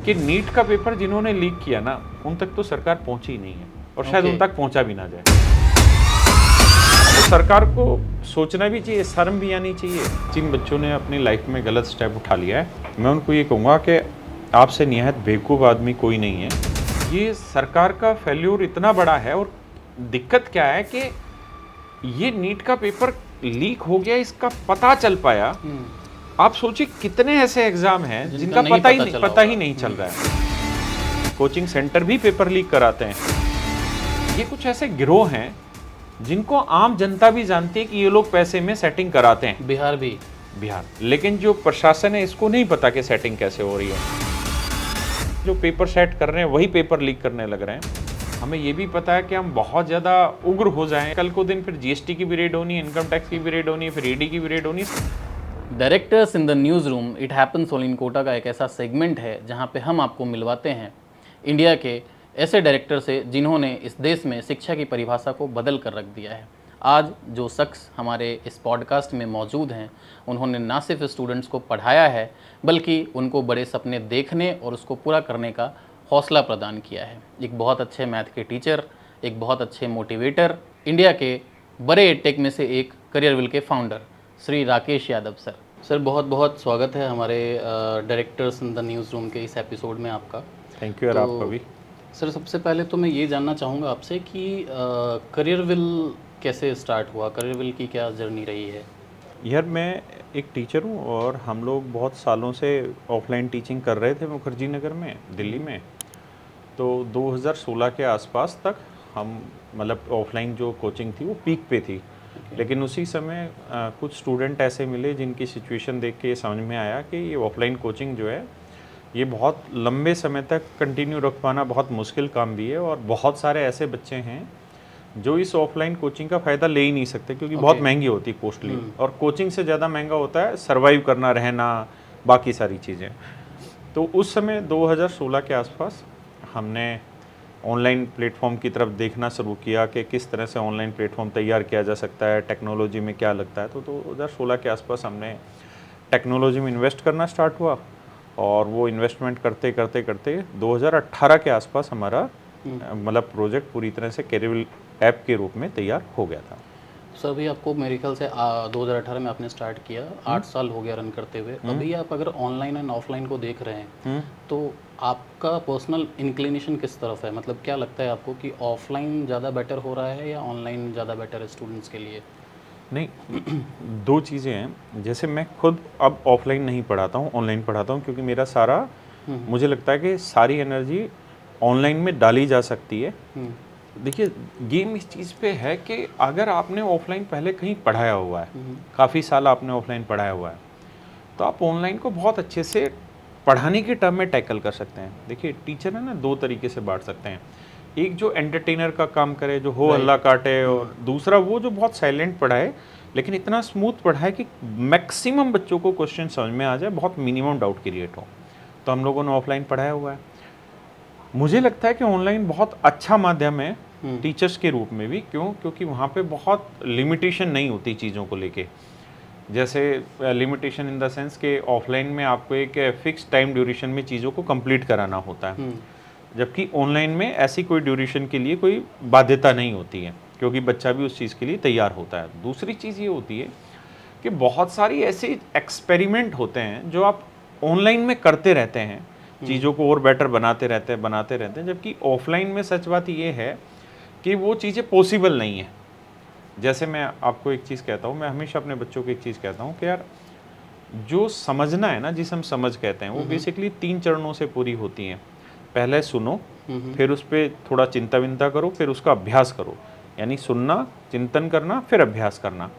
कि नीट का पेपर जिन्होंने लीक किया ना, उन तक तो सरकार पहुंची ही नहीं है और शायद उन तक पहुंचा भी ना जाए। तो सरकार को सोचना भी चाहिए, शर्म भी आनी चाहिए। जिन बच्चों ने अपनी लाइफ में गलत स्टेप उठा लिया है, मैं उनको ये कहूँगा कि आपसे निहायत बेवकूफ़ आदमी कोई नहीं है। ये सरकार का फेल्यूर इतना बड़ा है और दिक्कत क्या है कि ये नीट का पेपर लीक हो गया, इसका पता चल पाया। आप सोचिए कितने ऐसे एग्जाम हैं जिनका पता ही नहीं चल रहा है। कोचिंग सेंटर भी पेपर लीक कराते हैं। ये कुछ ऐसे गिरोह हैं जिनको आम जनता भी जानती है कि ये लोग पैसे में सेटिंग कराते हैं। बिहार, लेकिन जो प्रशासन है इसको नहीं पता कि सेटिंग कैसे हो रही है। जो पेपर सेट कर रहे हैं वही पेपर लीक करने लग रहे हैं। हमें ये भी पता है कि हम बहुत ज़्यादा उग्र हो जाएं, कल को दिन फिर जीएसटी की भी रेड होनी है, इनकम टैक्स की भी रेड होनी है, फिर ईडी की भी रेड होनी है। Directors in the newsroom it happens only in Kota का एक ऐसा सेगमेंट है जहां पे हम आपको मिलवाते हैं इंडिया के ऐसे डायरेक्टर से जिन्होंने इस देश में शिक्षा की परिभाषा को बदल कर रख दिया है। आज जो शख्स हमारे इस पॉडकास्ट में मौजूद हैं, उन्होंने ना सिर्फ स्टूडेंट्स को पढ़ाया है बल्कि उनको बड़े सपने देखने और उसको पूरा करने का हौसला प्रदान किया है। एक बहुत अच्छे मैथ के टीचर, एक बहुत अच्छे मोटिवेटर, इंडिया के बड़े एडटेक में से एक करियरविल के फाउंडर श्री राकेश यादव सर बहुत बहुत स्वागत है हमारे directors in the news room के इस एपिसोड में आपका। थैंक यू यार, आपका भी। सर सबसे पहले तो मैं ये जानना चाहूँगा आपसे कि करियरविल कैसे स्टार्ट हुआ, करियरविल की क्या जर्नी रही है? यार मैं एक टीचर हूँ और हम लोग बहुत सालों से ऑफलाइन टीचिंग कर रहे थे मुखर्जी नगर में, दिल्ली में। तो 2016 के आसपास तक हम मतलब ऑफलाइन जो कोचिंग थी वो पीक पे थी। लेकिन उसी समय कुछ स्टूडेंट ऐसे मिले जिनकी सिचुएशन देख के ये समझ में आया कि ये ऑफलाइन कोचिंग जो है ये बहुत लंबे समय तक कंटिन्यू रख पाना बहुत मुश्किल काम भी है, और बहुत सारे ऐसे बच्चे हैं जो इस ऑफलाइन कोचिंग का फ़ायदा ले ही नहीं सकते क्योंकि बहुत महंगी होती है, कॉस्टली, और कोचिंग से ज़्यादा महंगा होता है सर्वाइव करना, रहना, बाकी सारी चीज़ें। तो उस समय 2016 के आसपास हमने ऑनलाइन प्लेटफॉर्म की तरफ देखना शुरू किया कि किस तरह से ऑनलाइन प्लेटफॉर्म तैयार किया जा सकता है, टेक्नोलॉजी में क्या लगता है। तो 2016 के आसपास हमने टेक्नोलॉजी में इन्वेस्ट करना स्टार्ट हुआ, और वो इन्वेस्टमेंट करते करते करते 2018 के आसपास हमारा मतलब प्रोजेक्ट पूरी तरह से करियरविल ऐप के रूप में तैयार हो गया था। सर अभी आपको मेरे ख्याल से 2018 में आपने स्टार्ट किया, 8 साल हो गया रन करते हुए। अभी आप अगर ऑनलाइन एंड ऑफलाइन को देख रहे हैं तो आपका पर्सनल इंक्लिनेशन किस तरफ है? मतलब क्या लगता है आपको कि ऑफलाइन ज़्यादा बेटर हो रहा है या ऑनलाइन ज़्यादा बेटर है स्टूडेंट्स के लिए? नहीं, दो चीज़ें हैं। जैसे मैं खुद अब ऑफलाइन नहीं पढ़ाता हूँ, ऑनलाइन पढ़ाता हूँ, क्योंकि मेरा सारा मुझे लगता है कि सारी एनर्जी ऑनलाइन में डाली जा सकती है। देखिए, गेम इस चीज़ पे है कि अगर आपने ऑफलाइन पहले कहीं पढ़ाया हुआ है, काफ़ी साल आपने ऑफलाइन पढ़ाया हुआ है, तो आप ऑनलाइन को बहुत अच्छे से पढ़ाने के टर्म में टैकल कर सकते हैं। देखिए, टीचर है ना, दो तरीके से बांट सकते हैं। एक जो एंटरटेनर का काम करे, जो हो हल्ला काटे, और दूसरा वो जो बहुत साइलेंट पढ़ाए लेकिन इतना स्मूथ पढ़ाए कि मैक्सिमम बच्चों को क्वेश्चन समझ में आ जाए, बहुत मिनिमम डाउट क्रिएट हो। तो हम लोगों ने ऑफलाइन पढ़ाया हुआ है। मुझे लगता है कि ऑनलाइन बहुत अच्छा माध्यम है टीचर्स के रूप में भी। क्यों? क्योंकि वहाँ पे बहुत लिमिटेशन नहीं होती चीज़ों को लेके। जैसे लिमिटेशन इन द सेंस कि ऑफलाइन में आपको एक फिक्स टाइम ड्यूरेशन में चीज़ों को कंप्लीट कराना होता है, जबकि ऑनलाइन में ऐसी कोई ड्यूरेशन के लिए कोई बाध्यता नहीं होती है, क्योंकि बच्चा भी उस चीज़ के लिए तैयार होता है। दूसरी चीज़ ये होती है कि बहुत सारी ऐसे एक्सपेरिमेंट होते हैं जो आप ऑनलाइन में करते रहते हैं, चीज़ों को और बेटर बनाते रहते हैं, जबकि ऑफलाइन में सच बात ये है कि वो चीज़ें पॉसिबल नहीं है। जैसे मैं आपको एक चीज़ कहता हूँ, मैं हमेशा अपने बच्चों को एक चीज़ कहता हूँ कि यार, जो समझना है ना, जिसे हम समझ कहते हैं, वो बेसिकली 3 चरणों से पूरी होती हैं। पहले सुनो, फिर उस पर थोड़ा चिंता विंता करो, फिर उसका अभ्यास करो। यानी सुनना, चिंतन करना, फिर अभ्यास करना,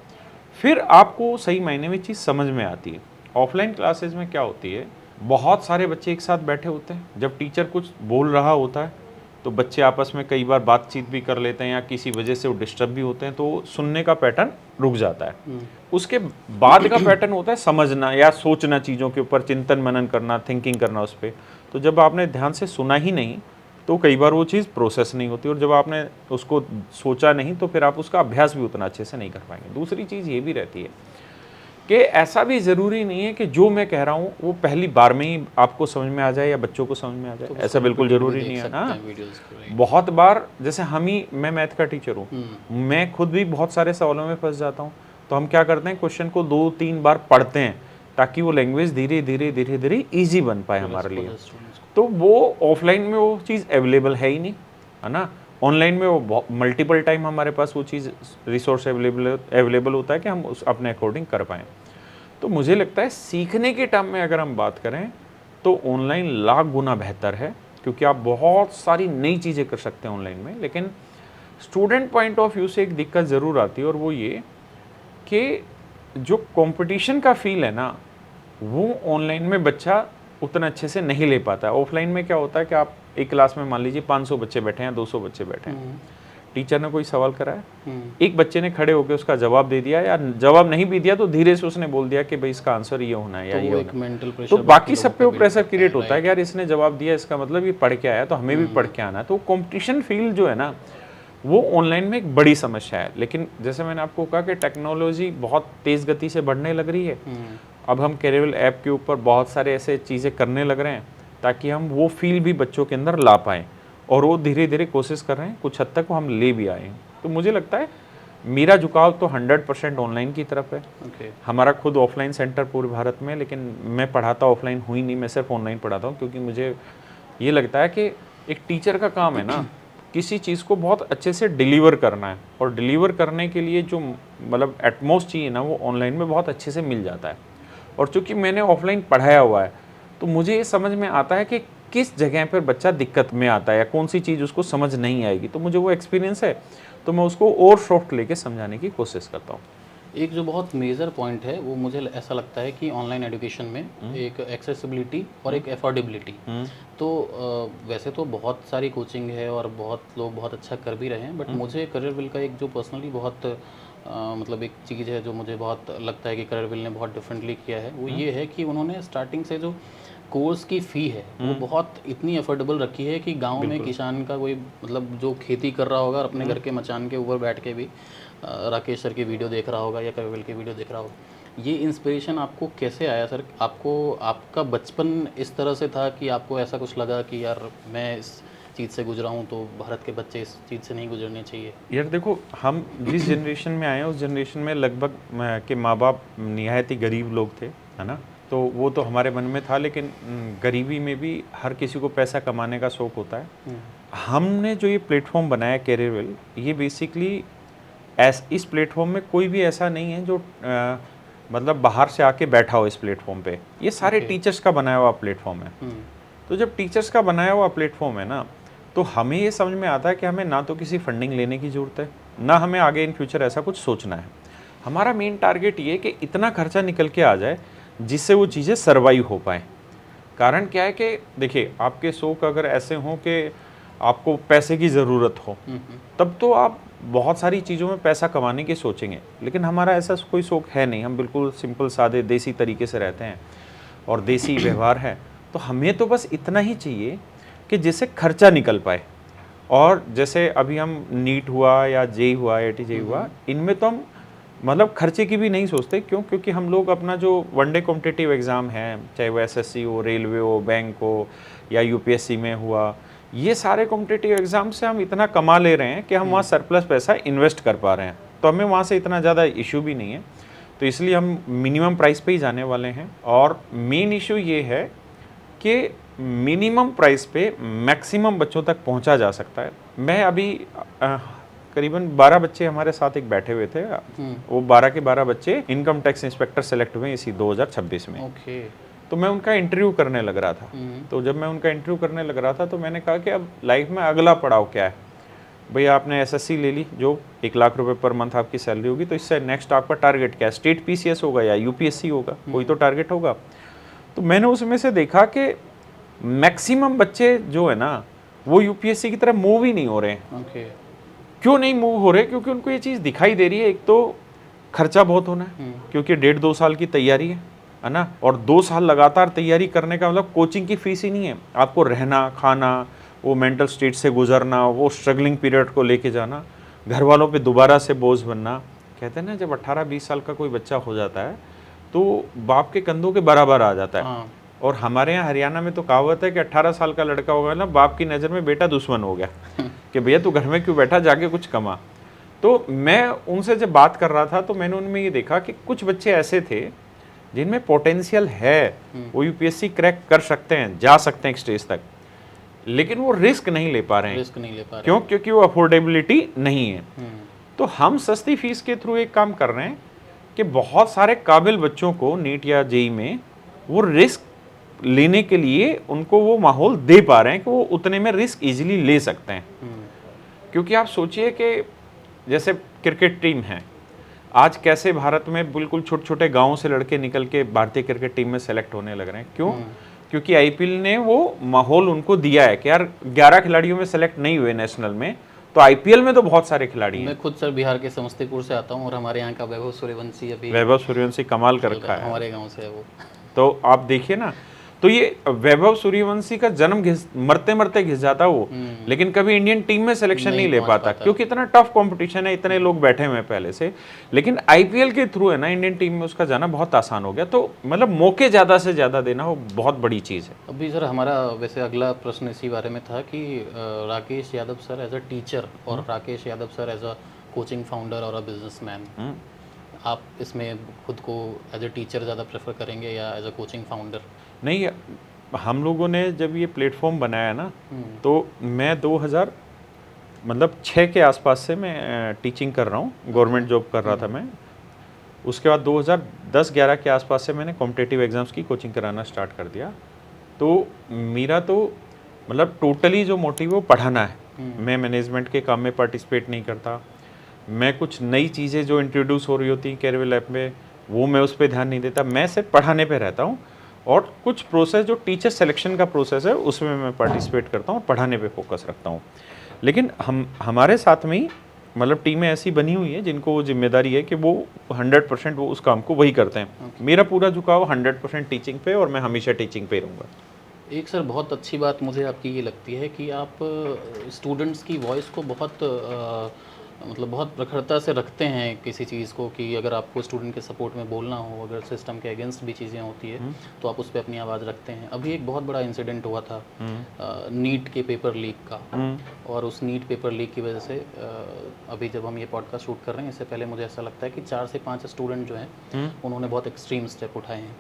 फिर आपको सही मायने में चीज़ समझ में आती है। ऑफलाइन क्लासेज में क्या होती है, बहुत सारे बच्चे एक साथ बैठे होते हैं। जब टीचर कुछ बोल रहा होता है तो बच्चे आपस में कई बार बातचीत भी कर लेते हैं, या किसी वजह से वो डिस्टर्ब भी होते हैं, तो सुनने का पैटर्न रुक जाता है। उसके बाद का पैटर्न होता है समझना या सोचना, चीज़ों के ऊपर चिंतन मनन करना, थिंकिंग करना उस पर। तो जब आपने ध्यान से सुना ही नहीं तो कई बार वो चीज़ प्रोसेस नहीं होती, और जब आपने उसको सोचा नहीं तो फिर आप उसका अभ्यास भी उतना अच्छे से नहीं कर पाएंगे। दूसरी चीज़ ये भी रहती है कि ऐसा भी ज़रूरी नहीं है कि जो मैं कह रहा हूँ वो पहली बार में ही आपको समझ में आ जाए या बच्चों को समझ में आ जाए, ऐसा बिल्कुल ज़रूरी नहीं है। हाँ, बहुत बार जैसे मैं मैथ का टीचर हूँ, मैं खुद भी बहुत सारे सवालों में फंस जाता हूँ। तो हम क्या करते हैं, क्वेश्चन को 2-3 बार पढ़ते हैं ताकि वो लैंग्वेज धीरे धीरे ईजी बन पाए हमारे लिए। तो वो ऑफलाइन में वो चीज़ अवेलेबल है ही नहीं, है ना। ऑनलाइन में वो मल्टीपल टाइम हमारे पास वो चीज़ रिसोर्स अवेलेबल होता है कि हम उस अपने अकॉर्डिंग कर पाएँ। तो मुझे लगता है सीखने के टर्म में अगर हम बात करें तो ऑनलाइन लाख गुना बेहतर है, क्योंकि आप बहुत सारी नई चीज़ें कर सकते हैं ऑनलाइन में। लेकिन स्टूडेंट पॉइंट ऑफ व्यू से एक दिक्कत ज़रूर आती है, और वो ये कि जो कंपटीशन का फील है ना, वो ऑनलाइन में बच्चा उतना अच्छे से नहीं ले पाता है। ऑफलाइन में क्या होता है कि आप एक क्लास में मान लीजिए 500 बच्चे बैठे हैं, 200 बच्चे बैठे हैं, टीचर ने कोई सवाल कराया, एक बच्चे ने खड़े होकर उसका जवाब दे दिया, या जवाब नहीं भी दिया तो धीरे से उसने बोल दिया कि भाई इसका आंसर ये होना है या ये होना है। तो बाकी सब पे वो प्रेशर क्रिएट होता है कि यार इसने जवाब दिया, इसका मतलब ये पढ़ के आया तो हमें भी पढ़ के आना है। तो कंपटीशन फील जो है ना, वो ऑनलाइन में एक बड़ी समस्या है। लेकिन जैसे मैंने आपको कहा कि टेक्नोलॉजी बहुत तेज़ गति से बढ़ने लग रही है। अब हम कैरियरवेल ऐप के ऊपर बहुत सारे ऐसे चीज़ें करने लग रहे हैं ताकि हम वो फील भी बच्चों के अंदर ला पाएँ, और वो धीरे धीरे कोशिश कर रहे हैं, कुछ हद तक वो हम ले भी आए हैं। तो मुझे लगता है मेरा झुकाव तो 100% ऑनलाइन की तरफ है। हमारा खुद ऑफलाइन सेंटर पूरे भारत में, लेकिन मैं पढ़ाता ऑफलाइन हुई नहीं, मैं सिर्फ ऑनलाइन पढ़ाता हूँ, क्योंकि मुझे ये लगता है कि एक टीचर का काम है ना, किसी चीज़ को बहुत अच्छे से डिलीवर करना है, और डिलीवर करने के लिए जो मतलब एटमॉस चाहिए ना, वो ऑनलाइन में बहुत अच्छे से मिल जाता है। और चूँकि मैंने ऑफलाइन पढ़ाया हुआ है, तो मुझे ये समझ में आता है कि किस जगह पर बच्चा दिक्कत में आता है या कौन सी चीज़ उसको समझ नहीं आएगी। तो मुझे वो एक्सपीरियंस है, तो मैं उसको और सॉफ्ट लेके समझाने की कोशिश करता हूँ। एक जो बहुत मेजर पॉइंट है वो मुझे ऐसा लगता है कि ऑनलाइन एजुकेशन में एक एक्सेसिबिलिटी और एक अफोर्डेबिलिटी। तो वैसे तो बहुत सारी कोचिंग है और बहुत लोग बहुत अच्छा कर भी रहे हैं, बट मुझे करियरविल का एक जो पर्सनली बहुत मतलब एक चीज़ है जो मुझे बहुत लगता है कि करियरविल ने बहुत डिफरेंटली किया है, वो ये है कि उन्होंने स्टार्टिंग से जो कोर्स की फ़ी है वो बहुत इतनी अफोर्डेबल रखी है कि गांव में किसान का कोई मतलब जो खेती कर रहा होगा और अपने घर के मचान के ऊपर बैठ के भी राकेश सर की वीडियो देख रहा होगा या करियरविल की वीडियो देख रहा होगा। ये इंस्पिरेशन आपको कैसे आया सर? आपको आपका बचपन इस तरह से था कि आपको ऐसा कुछ लगा कि यार मैं इस चीज़ से गुजरा हूँ तो भारत के बच्चे इस चीज़ से नहीं गुजरने चाहिए? यार देखो, हम जिस जनरेशन में आए हैं उस जनरेशन में लगभग के माँ बाप निहायत ही गरीब लोग थे, है ना। तो वो तो हमारे मन में था, लेकिन गरीबी में भी हर किसी को पैसा कमाने का शौक़ होता है। हमने जो ये प्लेटफॉर्म बनाया करियरविल, ये बेसिकली इस प्लेटफॉर्म में कोई भी ऐसा नहीं है जो मतलब बाहर से आके बैठा हो इस प्लेटफॉर्म पे। ये सारे टीचर्स का बनाया हुआ प्लेटफॉर्म है। तो जब टीचर्स का बनाया हुआ प्लेटफॉर्म है ना, तो हमें ये समझ में आता है कि हमें ना तो किसी फंडिंग लेने की ज़रूरत है, ना हमें आगे इन फ्यूचर ऐसा कुछ सोचना है। हमारा मेन टारगेट ये है कि इतना खर्चा निकल के आ जाए जिससे वो चीज़ें सर्वाइव हो पाएँ। कारण क्या है कि देखिए, आपके शौक़ अगर ऐसे हों कि आपको पैसे की ज़रूरत हो, तब तो आप बहुत सारी चीज़ों में पैसा कमाने की सोचेंगे। लेकिन हमारा ऐसा कोई शौक़ है नहीं, हम बिल्कुल सिंपल सादे देसी तरीके से रहते हैं और देसी व्यवहार है। तो हमें तो बस इतना ही चाहिए कि जिससे खर्चा निकल पाए। और जैसे अभी हम नीट हुआ या जेईई हुआ या टीजेईई हुआ, इनमें तो हम मतलब खर्चे की भी नहीं सोचते। क्यों? क्योंकि हम लोग अपना जो वनडे कॉम्पिटिटिव एग्ज़ाम है, चाहे वो एसएससी हो, रेलवे हो, बैंक हो या यूपीएससी में हुआ, ये सारे कॉम्पिटिटिव एग्ज़ाम से हम इतना कमा ले रहे हैं कि हम वहाँ सरप्लस पैसा इन्वेस्ट कर पा रहे हैं। तो हमें वहाँ से इतना ज़्यादा इशू भी नहीं है। तो इसलिए हम मिनिमम प्राइस पे ही जाने वाले हैं। और मेन इशू ये है कि मिनिमम प्राइस पे मैक्सिमम बच्चों तक पहुँचा जा सकता है। मैं अभी करीबन 12 बच्चे हमारे साथ एक बैठे हुए थे। वो 12 के 12 बच्चे इनकम टैक्स इंस्पेक्टर सेलेक्ट हुए इसी 2026 में। तो मैं उनका इंटरव्यू करने लग रहा था। तो जब मैं उनका इंटरव्यू करने लग रहा था तो मैंने कहा कि अब लाइफ में अगला पड़ाव क्या है। भैया आपने एसएससी ले ली, जो 1 लाख रुपए पर मंथ आपकी सैलरी होगी, तो इससे नेक्स्ट आपका टारगेट क्या है? स्टेट पीसीएस होगा या यूपीएससी होगा, कोई तो टारगेट होगा। तो मैंने उसमें से देखा कि मैक्सिमम बच्चे जो है ना, वो यूपीएससी की तरफ मूव ही नहीं हो रहे हैं। क्यों नहीं मूव हो रहे? क्योंकि उनको ये चीज़ दिखाई दे रही है, एक तो खर्चा बहुत होना है, क्योंकि 1.5-2 साल की तैयारी है ना। और 2 साल लगातार तैयारी करने का मतलब कोचिंग की फीस ही नहीं है, आपको रहना, खाना, वो मेंटल स्टेट से गुजरना, वो स्ट्रगलिंग पीरियड को लेके जाना, घर वालों पे दोबारा से बोझ बनना। कहते हैं ना, जब 18-20 साल का कोई बच्चा हो जाता है तो बाप के कंधों के बराबर आ जाता है। हाँ। और हमारे यहाँ हरियाणा में तो कहावत है कि 18 साल का लड़का होगा ना, बाप की नज़र में बेटा दुश्मन हो गया कि भैया तू घर में क्यों बैठा, जाके कुछ कमा। तो मैं उनसे जब बात कर रहा था तो मैंने उनमें ये देखा कि कुछ बच्चे ऐसे थे जिनमें पोटेंशियल है, वो यूपीएससी क्रैक कर सकते हैं, जा सकते हैं एक स्टेज तक, लेकिन वो रिस्क नहीं ले पा रहे हैं। रिस्क नहीं ले पा रहे। क्यों? क्योंकि वो अफोर्डेबिलिटी नहीं है। तो हम सस्ती फीस के थ्रू एक काम कर रहे हैं कि बहुत सारे काबिल बच्चों को नीट या जेई में वो रिस्क लेने के लिए उनको वो माहौल दे पा रहे हैं कि वो उतने में रिस्क इजीली ले सकते हैं। क्योंकि आप सोचिए कि जैसे क्रिकेट टीम है, आज कैसे भारत में बिल्कुल छोटे छोटे गांवों से लड़के निकल के भारतीय क्रिकेट टीम में सेलेक्ट होने लग रहे हैं। क्यों? क्योंकि आईपीएल ने वो माहौल उनको दिया है कि यार 11 खिलाड़ियों में सेलेक्ट नहीं हुए नेशनल में, तो आईपीएल में तो बहुत सारे खिलाड़ी हैं। मैं खुद सर बिहार के समस्तीपुर से आता हूँ और हमारे यहाँ का वैभव सूर्यवंशी अभी वैभव सूर्यवंशी कमाल कर रखा है, हमारे गाँव से है वो। तो आप देखिए ना, तो ये वैभव सूर्यवंशी का जन्म मरते मरते घिस जाता वो, लेकिन कभी इंडियन टीम में सिलेक्शन नहीं ले पाता क्योंकि इतना टफ कंपटीशन है, इतने लोग बैठे हुए हैं पहले से। लेकिन आईपीएल के थ्रू है ना इंडियन टीम में उसका जाना बहुत आसान हो गया। तो मतलब मौके ज़्यादा से ज़्यादा देना वो बहुत बड़ी चीज़ है। अभी सर हमारा वैसे अगला प्रश्न इसी बारे में था कि Rakesh Yadav sir as a teacher और Rakesh Yadav sir as a coaching founder और अ बिजनेसमैन, आप इसमें खुद को एज अ टीचर ज़्यादा प्रेफर करेंगे या एज अ कोचिंग फाउंडर? नहीं, हम लोगों ने जब ये प्लेटफॉर्म बनाया ना, तो मैं 2006 के आसपास से मैं टीचिंग कर रहा हूँ, गवर्नमेंट जॉब कर रहा था मैं। उसके बाद 2010-11 के आसपास से मैंने कॉम्पिटिटिव एग्ज़ाम्स की कोचिंग कराना स्टार्ट कर दिया। तो मेरा तो मतलब टोटली जो मोटिव है वो पढ़ाना है। मैं मैनेजमेंट के काम में पार्टिसिपेट नहीं करता। मैं कुछ नई चीज़ें जो इंट्रोड्यूस हो रही होती हैं कैरियर लैब में, वो मैं उस पर ध्यान नहीं देता। मैं सिर्फ पढ़ाने पे रहता हूँ और कुछ प्रोसेस जो टीचर सिलेक्शन का प्रोसेस है उसमें मैं पार्टिसिपेट करता हूँ, पढ़ाने पे फोकस रखता हूँ। लेकिन हमारे साथ में ही मतलब टीमें ऐसी बनी हुई है जिनको वो जिम्मेदारी है कि वो 100% वो उस काम को वही करते हैं। मेरा पूरा झुकाव 100% टीचिंग पे और मैं हमेशा टीचिंग पे रहूँगा। एक सर बहुत अच्छी बात मुझे आपकी ये लगती है कि आप स्टूडेंट्स की वॉइस को बहुत मतलब बहुत प्रखरता से रखते हैं किसी चीज़ को, कि अगर आपको स्टूडेंट के सपोर्ट में बोलना हो, अगर सिस्टम के अगेंस्ट भी चीज़ें होती है तो आप उस पर अपनी आवाज़ रखते हैं। अभी एक बहुत बड़ा इंसिडेंट हुआ था नीट के पेपर लीक का, और उस नीट पेपर लीक की वजह से अभी जब हम ये पॉडकास्ट शूट कर रहे हैं इससे पहले मुझे ऐसा लगता है कि 4 से 5 स्टूडेंट जो हैं उन्होंने बहुत एक्सट्रीम स्टेप उठाए हैं।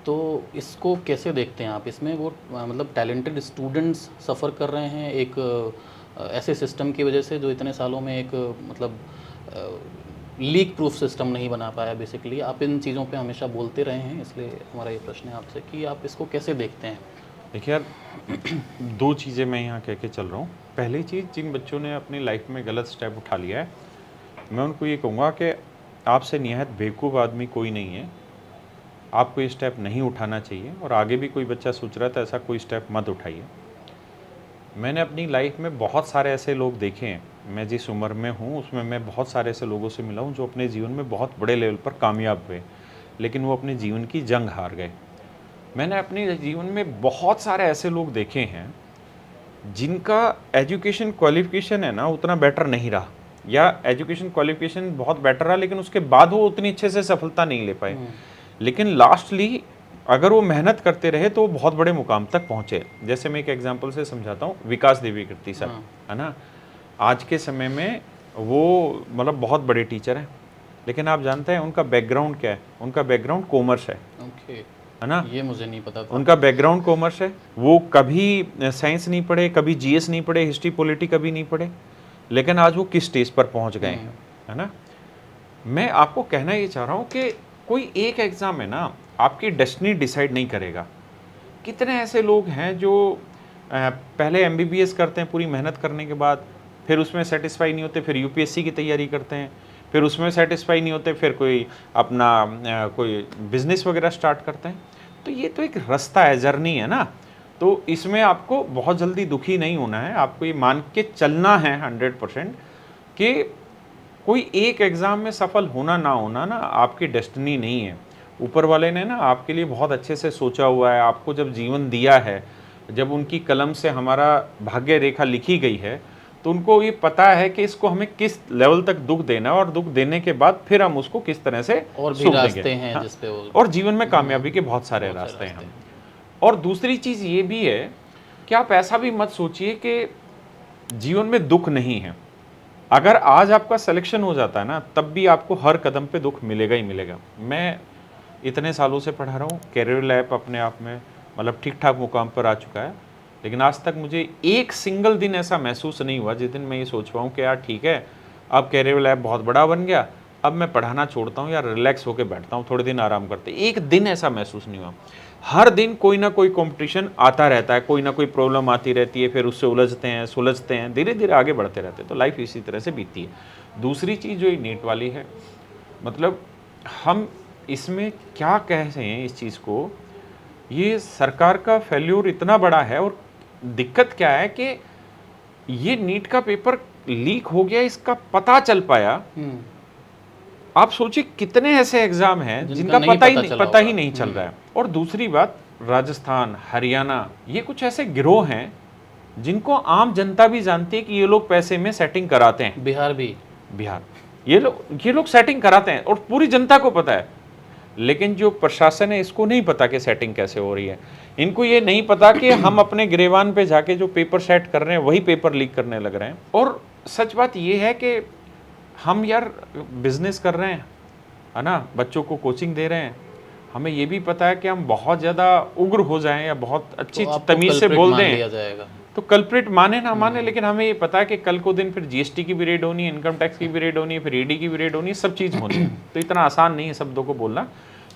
तो इसको कैसे देखते हैं आप? इसमें वो मतलब टैलेंटेड स्टूडेंट्स सफ़र कर रहे हैं एक ऐसे सिस्टम की वजह से जो इतने सालों में एक मतलब लीक प्रूफ सिस्टम नहीं बना पाया बेसिकली। आप इन चीज़ों पे हमेशा बोलते रहे हैं, इसलिए हमारा ये प्रश्न है आपसे कि आप इसको कैसे देखते हैं? देखिए यार, 2 चीज़ें मैं यहाँ कह के चल रहा हूँ। पहली चीज़, जिन बच्चों ने अपनी लाइफ में गलत स्टेप उठा लिया है, मैं उनको ये कहूँगा कि आपसे निहायत बेवकूफ़ आदमी कोई नहीं है। आपको ये स्टेप नहीं उठाना चाहिए, और आगे भी कोई बच्चा सोच रहा है तो ऐसा कोई स्टेप मत उठाइए। मैंने अपनी लाइफ में बहुत सारे ऐसे लोग देखे हैं, मैं जिस उम्र में हूँ उसमें मैं बहुत सारे ऐसे लोगों से मिला हूँ जो अपने जीवन में बहुत बड़े लेवल पर कामयाब हुए, लेकिन वो अपने जीवन की जंग हार गए। मैंने अपने जीवन में बहुत सारे ऐसे लोग देखे हैं जिनका एजुकेशन क्वालिफिकेशन है ना उतना बेटर नहीं रहा, या एजुकेशन क्वालिफिकेशन बहुत बेटर रहा लेकिन उसके बाद वो उतनी अच्छे से सफलता नहीं ले पाए। लेकिन लास्टली अगर वो मेहनत करते रहे तो वो बहुत बड़े मुकाम तक पहुँचे। जैसे मैं एक एग्जांपल से समझाता हूँ, विकास देवीकृति सर है ना, आज के समय में वो मतलब बहुत बड़े टीचर हैं, लेकिन आप जानते हैं उनका बैकग्राउंड क्या है? उनका बैकग्राउंड कॉमर्स है। है ना, ये मुझे नहीं पता था। उनका बैकग्राउंड कॉमर्स है। वो कभी साइंस नहीं पढ़े, कभी जीएस नहीं पढ़े, हिस्ट्री पॉलिटी कभी नहीं पढ़े, लेकिन आज वो किस स्टेज पर पहुंच गए हैं। है ना, मैं आपको कहना ये चाह रहा हूँ कि कोई एक एग्ज़ाम है ना आपकी डेस्टिनी डिसाइड नहीं करेगा। कितने ऐसे लोग हैं जो पहले एमबीबीएस करते हैं पूरी मेहनत करने के बाद, फिर उसमें सेटिस्फाई नहीं होते, फिर यूपीएससी की तैयारी करते हैं, फिर उसमें सेटिस्फाई नहीं होते, फिर कोई अपना कोई बिजनेस वगैरह स्टार्ट करते हैं। तो ये तो एक रास्ता है, जर्नी है ना, तो इसमें आपको बहुत जल्दी दुखी नहीं होना है। आपको ये मान के चलना है 100% कि कोई एक एग्ज़ाम में सफल होना ना होना ना आपकी डेस्टिनी नहीं है। ऊपर वाले ने ना आपके लिए बहुत अच्छे से सोचा हुआ है। आपको जब जीवन दिया है, जब उनकी कलम से हमारा भाग्य रेखा लिखी गई है, तो उनको ये पता है कि इसको हमें किस लेवल तक दुख देना है और दुख देने के बाद फिर हम उसको किस तरह से और भी सुख रास्ते देंगे। हैं हाँ, जिसपे वो और जीवन में कामयाबी के बहुत सारे रास्ते हैं। और दूसरी चीज़ ये भी है कि आप ऐसा भी मत सोचिए कि जीवन में दुख नहीं है। अगर आज आपका सिलेक्शन हो जाता है ना, तब भी आपको हर कदम पे दुख मिलेगा ही मिलेगा। मैं इतने सालों से पढ़ा रहा हूँ, कैरियर लैब अपने आप में मतलब ठीक ठाक मुकाम पर आ चुका है, लेकिन आज तक मुझे एक सिंगल दिन ऐसा महसूस नहीं हुआ जिस दिन मैं ये सोच पाऊँ कि यार ठीक है, अब कैरियर लैब बहुत बड़ा बन गया, अब मैं पढ़ाना छोड़ता हूँ या रिलैक्स होकर बैठता हूँ, थोड़े दिन आराम करते। एक दिन ऐसा महसूस नहीं हुआ। हर दिन कोई ना कोई कंपटीशन आता रहता है, कोई ना कोई प्रॉब्लम आती रहती है, फिर उससे उलझते हैं, सुलझते हैं, धीरे धीरे आगे बढ़ते रहते हैं। तो लाइफ इसी तरह से बीतती है। दूसरी चीज़ जो ये नीट वाली है, मतलब हम इसमें क्या कह रहे हैं इस चीज़ को, ये सरकार का फेल्यूर इतना बड़ा है। और दिक्कत क्या है कि ये नीट का पेपर लीक हो गया, इसका पता चल पाया। आप सोचिए कितने ऐसे एग्जाम हैं जिनका पता ही नहीं चल रहा है। और दूसरी बात, राजस्थान, हरियाणा, ये कुछ ऐसे गिरोह हैं जिनको आम जनता भी जानती है कि ये लोग पैसे में सेटिंग कराते हैं। बिहार ये लोग सेटिंग कराते हैं और पूरी जनता को पता है। लेकिन जो प्रशासन है इसको नहीं पता कि सेटिंग कैसे हो रही है। इनको ये नहीं पता कि हम अपने गिरेवान पे जाके जो पेपर सेट कर रहे हैं वही पेपर लीक करने लग रहे हैं। और सच बात ये है कि हम यार बिजनेस कर रहे हैं, है ना, बच्चों को कोचिंग दे रहे हैं, हमें ये भी पता है कि हम बहुत ज़्यादा उग्र हो जाएं या बहुत अच्छी तमीज़ से बोल दें तो कल्प्रिट माने ना माने, लेकिन हमें ये पता है कि कल को दिन फिर जीएसटी की भी रेड होनी है, इनकम टैक्स की भी रेड होनी है, फिर ईडी की भी रेड होनी है, सब चीज़ होनी है। तो इतना आसान नहीं है शब्दों को बोलना,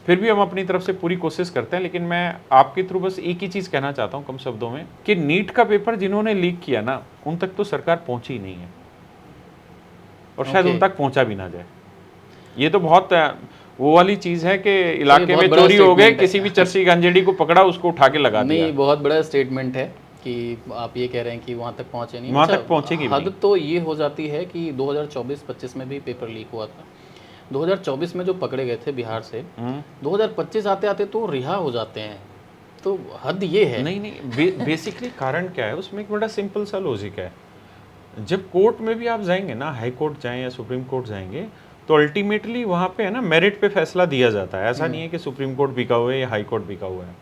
फिर भी हम अपनी तरफ से पूरी कोशिश करते हैं। लेकिन मैं आपके थ्रू बस एक ही चीज़ कहना चाहता हूँ कम शब्दों में कि नीट का पेपर जिन्होंने लीक किया ना, उन तक तो सरकार पहुँची ही नहीं है और शायद उन तक पहुँचा भी ना जाए। ये तो बहुत वो वाली चीज है कि इलाके में चोरी हो गए, किसी भी चर्सी गंजेड़ी को पकड़ा, उसको उठा के लगा दिया। नहीं, बहुत बड़ा स्टेटमेंट है कि आप ये कह रहे हैं कि वहाँ तक पहुँचे नहीं। वहाँ तक पहुँचेगी। हद तो ये हो जाती है कि 2024-25 में भी पेपर लीक हुआ था। 2024 में जो पकड़े गए थे बिहार से, 2025 आते आते तो रिहा हो जाते हैं। तो हद ये है। नहीं, बेसिकली कारण क्या है उसमें, एक बड़ा सिंपल सा लॉजिक है। जब कोर्ट में भी आप जाएंगे ना, हाई कोर्ट जाएं या सुप्रीम कोर्ट जाएंगे, तो अल्टीमेटली वहाँ पे है ना मेरिट पे फैसला दिया जाता है। ऐसा नहीं है कि सुप्रीम कोर्ट बिका हुआ है या हाई कोर्ट बिका हुआ है।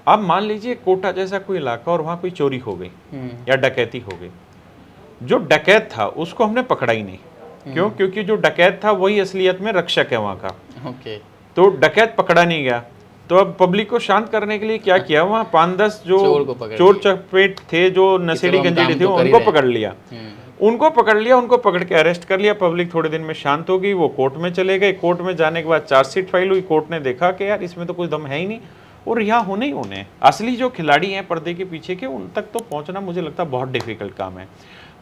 अब मान लीजिए कोटा जैसा कोई इलाका और वहाँ कोई चोरी हो गई या डकैती हो गई, जो डकैत था उसको हमने पकड़ा ही नहीं। क्यों? क्योंकि जो डकैत था वही असलियत में रक्षक है वहाँ का। तो डकैत पकड़ा नहीं गया, तो अब पब्लिक को शांत करने के लिए क्या किया, वहाँ 5-10 जो चोर चपेट थे, जो नशेड़ी गंजेड़ी थे, उनको पकड़ लिया। उनको पकड़ के अरेस्ट कर लिया। पब्लिक थोड़े दिन में शांत हो गई, वो कोर्ट में चले गए। कोर्ट में जाने के बाद चार्जशीट फाइल हुई। कोर्ट ने देखा कि यार इसमें तो कुछ दम है ही नहीं और यहाँ होने ही होने। असली जो खिलाड़ी हैं पर्दे के पीछे के, उन तक तो पहुँचना मुझे लगता है बहुत डिफिकल्ट काम है।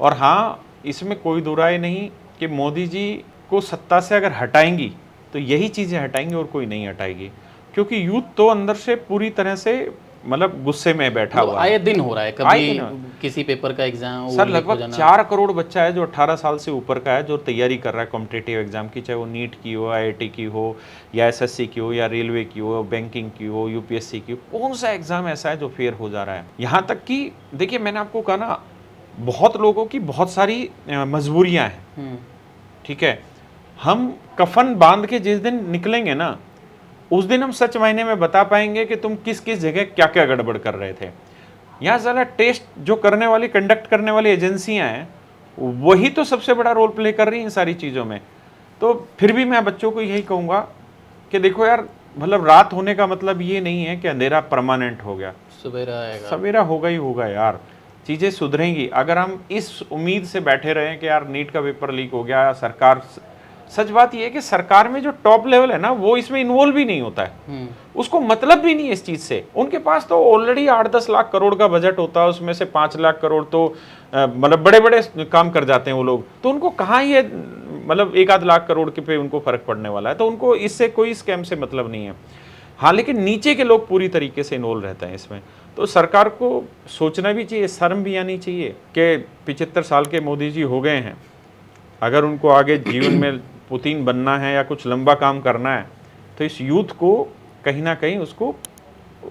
और हाँ, इसमें कोई दो राय नहीं कि मोदी जी को सत्ता से अगर हटाएंगी तो यही चीज़ें हटाएंगी और कोई नहीं हटाएगी, क्योंकि यूथ तो अंदर से पूरी तरह से मतलब गुस्से में बैठा हुआ है। आए दिन हो रहा है, कभी किसी पेपर का एग्जाम सर लगभग 4 करोड़ बच्चा है जो 18 साल से ऊपर का है, जो तैयारी कर रहा है कॉम्पिटिटिव एग्जाम की, चाहे वो नीट की हो, आईआईटी की हो, या एसएससी की हो, या रेलवे की हो, बैंकिंग की हो, यूपीएससी की हो। कौन सा एग्जाम ऐसा है जो फेयर हो जा रहा है? यहाँ तक कि देखिए, मैंने आपको कहा ना, बहुत लोगों की बहुत सारी मजबूरियाँ हैं, ठीक है। हम कफन बांध के जिस दिन निकलेंगे ना, उस दिन हम सच मायने में बता पाएंगे कि तुम किस किस जगह क्या क्या गड़बड़ कर रहे थे। यहाँ ज़रा टेस्ट जो करने वाली, कंडक्ट करने वाली एजेंसियाँ हैं, वही तो सबसे बड़ा रोल प्ले कर रही हैं इन सारी चीज़ों में। तो फिर भी मैं बच्चों को यही कहूँगा कि देखो यार, मतलब रात होने का मतलब ये नहीं है कि अंधेरा परमानेंट हो गया, सवेरा आएगा, सवेरा होगा ही होगा यार। चीज़ें सुधरेंगी। अगर हम इस उम्मीद से बैठे रहें कि यार नीट का पेपर लीक हो गया, सरकार, सच बात यह है कि सरकार में जो टॉप लेवल है ना, वो इसमें इन्वॉल्व भी नहीं होता है। उसको मतलब भी नहीं है इस चीज़ से। उनके पास तो ऑलरेडी 8-10 लाख करोड़ का बजट होता है, उसमें से 5 लाख करोड़ तो मतलब बड़े बड़े काम कर जाते हैं वो लोग। तो उनको कहाँ ये मतलब 1-8 लाख करोड़ के पे उनको फर्क पड़ने वाला है? तो उनको इससे कोई स्कैम से मतलब नहीं है। हाँ, लेकिन नीचे के लोग पूरी तरीके से इन्वॉल्व रहते हैं इसमें। तो सरकार को सोचना भी चाहिए, शर्म भी आनी चाहिए कि 75 साल के मोदी जी हो गए हैं, अगर उनको आगे जीवन में पुतिन बनना है या कुछ लंबा काम करना है, तो इस यूथ को कहीं ना कहीं उसको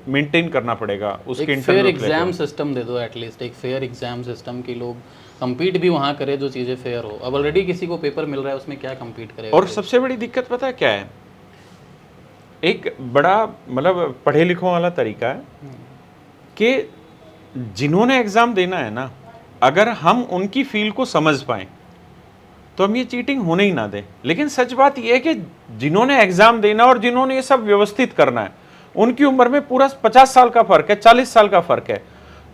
मेंटेन करना पड़ेगा उसके एक फेयर इंटरनल एग्जाम सिस्टम दे दो, एटलीस्ट एक फेयर एग्जाम सिस्टम कि लोग compete भी वहाँ करें जो चीज़ें फेयर हो। अब ऑलरेडी किसी को पेपर मिल रहा है, उसमें क्या compete करेगा? और सबसे बड़ी दिक्कत पता है क्या है, एक बड़ा मतलब पढ़े लिखों वाला तरीका है कि जिन्होंने एग्जाम देना है ना, अगर हम उनकी फील्ड को समझ पाए तो हम ये चीटिंग होने ही ना दें। लेकिन सच बात यह है कि जिन्होंने एग्जाम देना और जिन्होंने ये सब व्यवस्थित करना है, उनकी उम्र में पूरा 50 साल का फर्क है, 40 साल का फर्क है।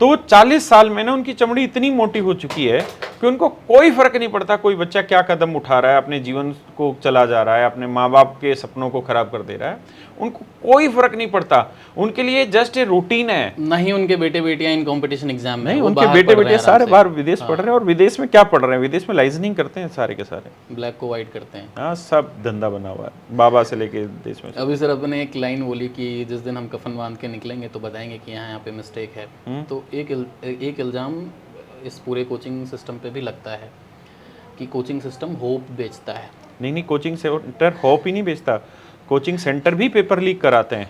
तो 40 साल में ना उनकी चमड़ी इतनी मोटी हो चुकी है कि उनको कोई फर्क नहीं पड़ता कोई बच्चा क्या कदम उठा रहा है, अपने जीवन को चला जा रहा है, अपने माँ बाप के सपनों को खराब कर दे रहा है, उनको कोई फर्क नहीं पड़ता। उनके लिए जस्ट ए रूटीन है। नहीं उनके बेटे बेटियां इन कंपटीशन एग्जाम में, नहीं, वो उनके बाहर बेटे पढ़ रहे बेटे हैं सारे आराम से। बाहर विदेश पढ़ रहे हैं। और विदेश में क्या पढ़ रहे हैं, विदेश में लाइजनिंग करते हैं सारे के सारे। ब्लैक को वाइट करते हैं। हाँ, सब धंधा बना हुआ है बाबा से लेके देश में। अभी सर अपने एक लाइन बोली कि जिस दिन हम कफन बांध के निकलेंगे तो बताएंगे कि यहाँ पे मिस्टेक है। तो एक इल्ज़ाम इस पूरे कोचिंग सिस्टम पे भी लगता है कि कोचिंग सिस्टम होप बेचता है। नहीं, कोचिंग सेंटर होप ही नहीं बेचता, कोचिंग सेंटर भी पेपर लीक कराते हैं,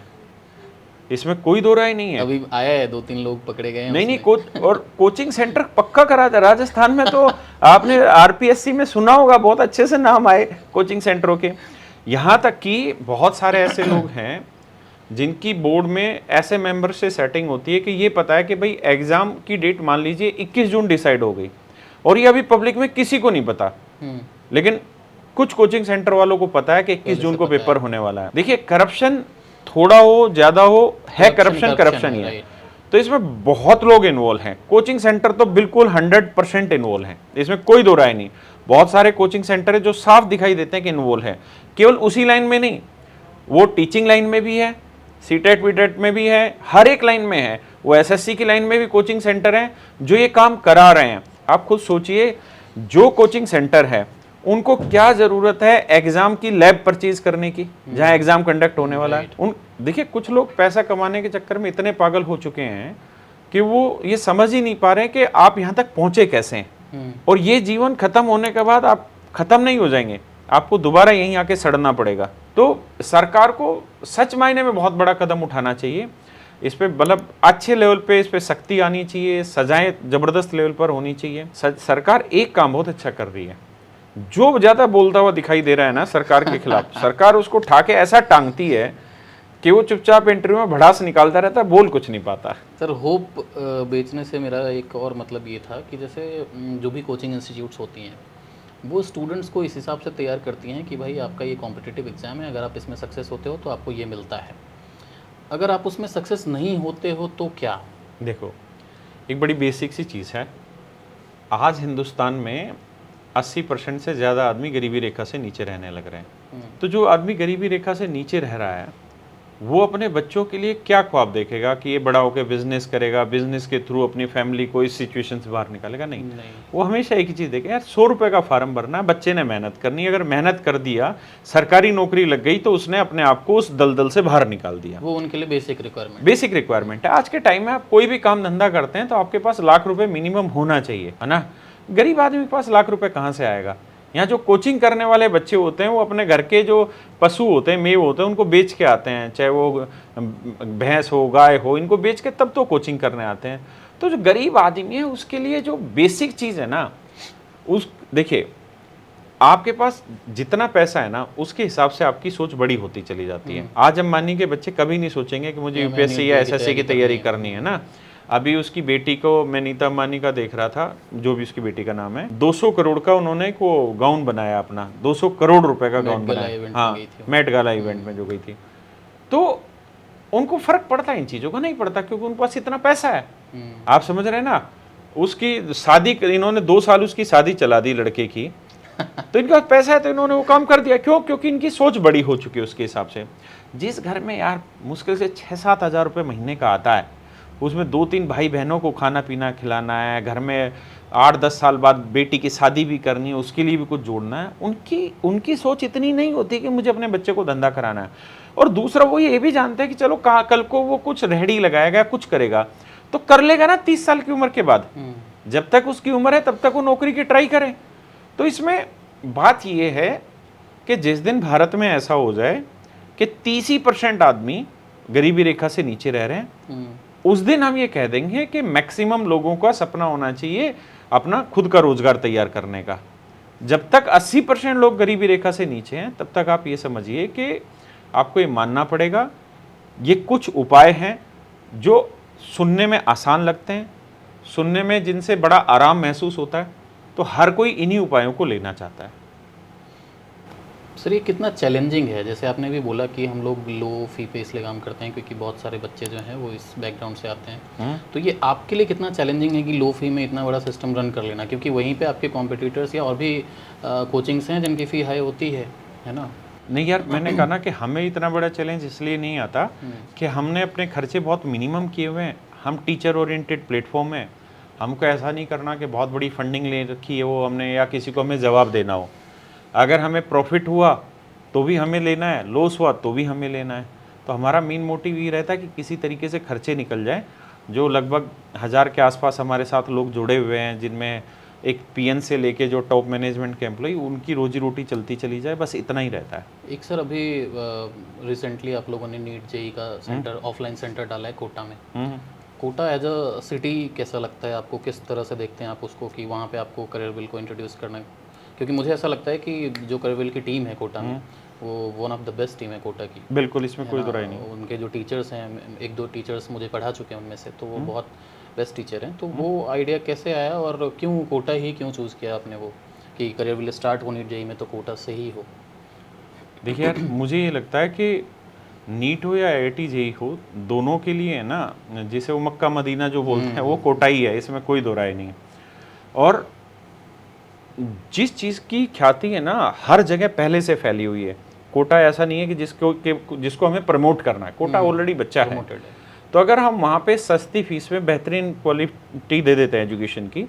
इसमें कोई दो राय नहीं है। अभी आया है 2-3 लोग पकड़े गए हैं नहीं, उसमें। और कोचिंग सेंटर पक्का कराता है। राजस्थान में तो आपने आरपीएससी में सुना होगा, बहुत अच्छे से नाम आए कोचिंग सेंटरों के। यहाँ तक कि बहुत सारे ऐसे लोग हैं जिनकी बोर्ड में ऐसे मेंबर से सेटिंग होती है कि ये पता है कि भाई एग्जाम की डेट मान लीजिए 21 जून डिसाइड हो गई और ये अभी पब्लिक में किसी को नहीं पता, लेकिन कुछ कोचिंग सेंटर वालों को पता है कि 21 जून को पेपर होने वाला है। देखिए, करप्शन थोड़ा हो ज्यादा हो है, करप्शन ही है। तो इसमें बहुत लोग इन्वॉल्व हैं। कोचिंग सेंटर तो बिल्कुल 100% इन्वॉल्व हैं, इसमें कोई दो राय नहीं। बहुत सारे कोचिंग सेंटर है जो साफ दिखाई देते हैं कि इन्वॉल्व है। केवल उसी लाइन में नहीं, वो टीचिंग लाइन में भी है, सीटेट वीटेट में भी है, हर एक लाइन में है। वो एसएससी की लाइन में भी कोचिंग सेंटर है जो ये काम करा रहे हैं। आप खुद सोचिए, जो कोचिंग सेंटर है उनको क्या जरूरत है एग्जाम की लैब परचेज करने की जहां एग्जाम कंडक्ट होने वाला है। उन देखिए, कुछ लोग पैसा कमाने के चक्कर में इतने पागल हो चुके हैं कि वो ये समझ ही नहीं पा रहे कि आप यहां तक पहुंचे कैसे हैं। और ये जीवन खत्म होने के बाद आप खत्म नहीं हो जाएंगे, आपको दोबारा यहीं आके सड़ना पड़ेगा। तो सरकार को सच मायने में बहुत बड़ा कदम उठाना चाहिए। इस पे मतलब अच्छे लेवल पे इस पे सख्ती आनी चाहिए, सजाएं जबरदस्त लेवल पर होनी चाहिए। सरकार एक काम बहुत अच्छा कर रही है, जो ज्यादा बोलता हुआ दिखाई दे रहा है ना सरकार के खिलाफ, सरकार उसको उठा के ऐसा टांगती है कि वो चुपचाप इंटरव्यू में भड़ास निकालता रहता है, बोल कुछ नहीं पाता। सर, होप बेचने से मेरा एक और मतलब ये था कि जैसे जो भी कोचिंग इंस्टीट्यूट्स होती हैं वो स्टूडेंट्स को इस हिसाब से तैयार करती हैं कि भाई आपका ये कॉम्पिटिटिव एग्ज़ाम है, अगर आप इसमें सक्सेस होते हो तो आपको ये मिलता है, अगर आप उसमें सक्सेस नहीं होते हो तो क्या? देखो, एक बड़ी बेसिक सी चीज़ है, आज हिंदुस्तान में 80% से ज़्यादा आदमी गरीबी रेखा से नीचे रहने लग रहे हैं। तो जो आदमी गरीबी रेखा से नीचे रह रहा है वो अपने बच्चों के लिए क्या ख्वाब देखेगा कि ये बड़ा होकर बिजनेस करेगा, बिजनेस के थ्रू अपनी फैमिली को इस सिचुएशन से बाहर निकालेगा? नहीं। वो हमेशा एक ही चीज़ देखेगा, यार 100 रुपये का फार्म भरना है, बच्चे ने मेहनत करनी है, अगर मेहनत कर दिया, सरकारी नौकरी लग गई तो उसने अपने आप को उस दलदल से बाहर निकाल दिया। वो उनके लिए बेसिक रिक्वायरमेंट है। आज के टाइम में आप कोई भी काम धंधा करते हैं तो आपके पास लाख रुपए मिनिमम होना चाहिए, है ना। गरीब आदमी के पास लाख रुपए कहाँ से आएगा? यहाँ जो कोचिंग करने वाले बच्चे होते हैं वो अपने घर के जो पशु होते हैं, मेव होते हैं, उनको बेच के आते हैं, चाहे वो भैंस हो, गाय हो, इनको बेच के तब तो कोचिंग करने आते हैं। तो जो गरीब आदमी है उसके लिए जो बेसिक चीज़ है ना, उस देखिए, आपके पास जितना पैसा है ना उसके हिसाब से आपकी सोच बड़ी होती चली जाती है। आज अंबानी के बच्चे कभी नहीं सोचेंगे कि मुझे यूपीएससी या एसएससी की तैयारी करनी है ना। अभी उसकी बेटी को, मैं नीता अंबानी का देख रहा था, जो भी उसकी बेटी का नाम है, 200 करोड़ का उन्होंने एक वो गाउन बनाया अपना, 200 करोड़ रुपए का गाउन बनाया। हाँ, मेट गाला इवेंट में जो गई थी। तो उनको फर्क पड़ता है इन चीजों का? नहीं पड़ता, क्योंकि उनके पास इतना पैसा है। आप समझ रहे हैं ना। उसकी शादी, इन्होंने 2 साल उसकी शादी चला दी लड़के की तो इनके पास पैसा है तो इन्होंने वो काम कर दिया। क्यों? क्योंकि इनकी सोच बड़ी हो चुकी है उसके हिसाब से। जिस घर में यार मुश्किल से 6-7 हज़ार रुपये महीने का आता है, उसमें 2-3 भाई बहनों को खाना पीना खिलाना है, घर में 8-10 साल बाद बेटी की शादी भी करनी है, उसके लिए भी कुछ जोड़ना है। उनकी सोच इतनी नहीं होती कि मुझे अपने बच्चे को धंधा कराना है। और दूसरा, वो ये भी जानते हैं कि चलो कल को वो कुछ रेहड़ी लगाएगा, कुछ करेगा तो कर लेगा ना 30 साल की उम्र के बाद। जब तक उसकी उम्र है तब तक वो नौकरी की ट्राई करे। तो इसमें बात यह है कि जिस दिन भारत में ऐसा हो जाए कि 30% आदमी गरीबी रेखा से नीचे रह रहे हैं, उस दिन हम ये कह देंगे कि मैक्सिमम लोगों का सपना होना चाहिए अपना खुद का रोजगार तैयार करने का। जब तक 80% लोग गरीबी रेखा से नीचे हैं, तब तक आप ये समझिए कि आपको ये मानना पड़ेगा, ये कुछ उपाय हैं जो सुनने में आसान लगते हैं, सुनने में जिनसे बड़ा आराम महसूस होता है, तो हर कोई इन्हीं उपायों को लेना चाहता है। सर ये कितना चैलेंजिंग है, जैसे आपने भी बोला कि हम लोग लो फी पे इसलिए काम करते हैं क्योंकि बहुत सारे बच्चे जो हैं वो इस बैकग्राउंड से आते हैं, तो ये आपके लिए कितना चैलेंजिंग है कि लो फी में इतना बड़ा सिस्टम रन कर लेना, क्योंकि वहीं पे आपके कॉम्पिटिटर्स या और भी कोचिंग्स हैं जिनकी फ़ी हाई होती है ना? नहीं यार, मैंने कहा ना कि हमें इतना बड़ा चैलेंज इसलिए नहीं आता कि हमने अपने खर्चे बहुत मिनिमम किए हुए हैं। हम टीचर ओरिएंटेड प्लेटफॉर्म है, हमको ऐसा नहीं करना कि बहुत बड़ी फंडिंग ले रखी है वो हमने, या किसी को हमें जवाब देना हो। अगर हमें प्रॉफिट हुआ तो भी हमें लेना है, लॉस हुआ तो भी हमें लेना है। तो हमारा मेन मोटिव ये रहता है कि किसी तरीके से खर्चे निकल जाए। जो लगभग 1000 के आसपास हमारे साथ लोग जुड़े हुए हैं, जिनमें एक पीएन से लेके जो टॉप मैनेजमेंट के एम्प्लॉय, उनकी रोजी रोटी चलती चली जाए, बस इतना ही रहता है। एक सर अभी रिसेंटली आप लोगों ने नीट जेई का सेंटर ऑफलाइन सेंटर डाला है कोटा में। कोटा एज अ सिटी कैसा लगता है आपको, किस तरह से देखते हैं आप उसको कि वहाँ पे आपको करियर बिल को इंट्रोड्यूस करना है? क्योंकि मुझे ऐसा लगता है कि जो करियर बिल की टीम है कोटा में वो one of the best team है कोटा की। बिल्कुल, इसमें कोई दुराई नहीं। उनके जो टीचर्स हैं, एक दो टीचर्स मुझे पढ़ा चुके हैं उनमें से, तो वो बहुत बेस्ट टीचर हैं। तो वो आइडिया कैसे आया और क्यों कोटा ही क्यों चूज़ किया आपने वो कि करियर बिल स्टार्ट हो नीट जेई में तो कोटा से ही हो? देखिए यार, मुझे ये लगता है कि नीट हो या आईआईटी जेई हो, दोनों के लिए है ना, जिसे वो मक्का मदीना जो बोलते हैं वो कोटा ही है, इसमें कोई दो राय नहीं है। और जिस चीज़ की ख्याति है ना हर जगह पहले से फैली हुई है। कोटा ऐसा नहीं है कि जिसको हमें प्रमोट करना है, कोटा ऑलरेडी बच्चा है। तो अगर हम वहाँ पे सस्ती फीस में बेहतरीन क्वालिटी दे देते हैं एजुकेशन की,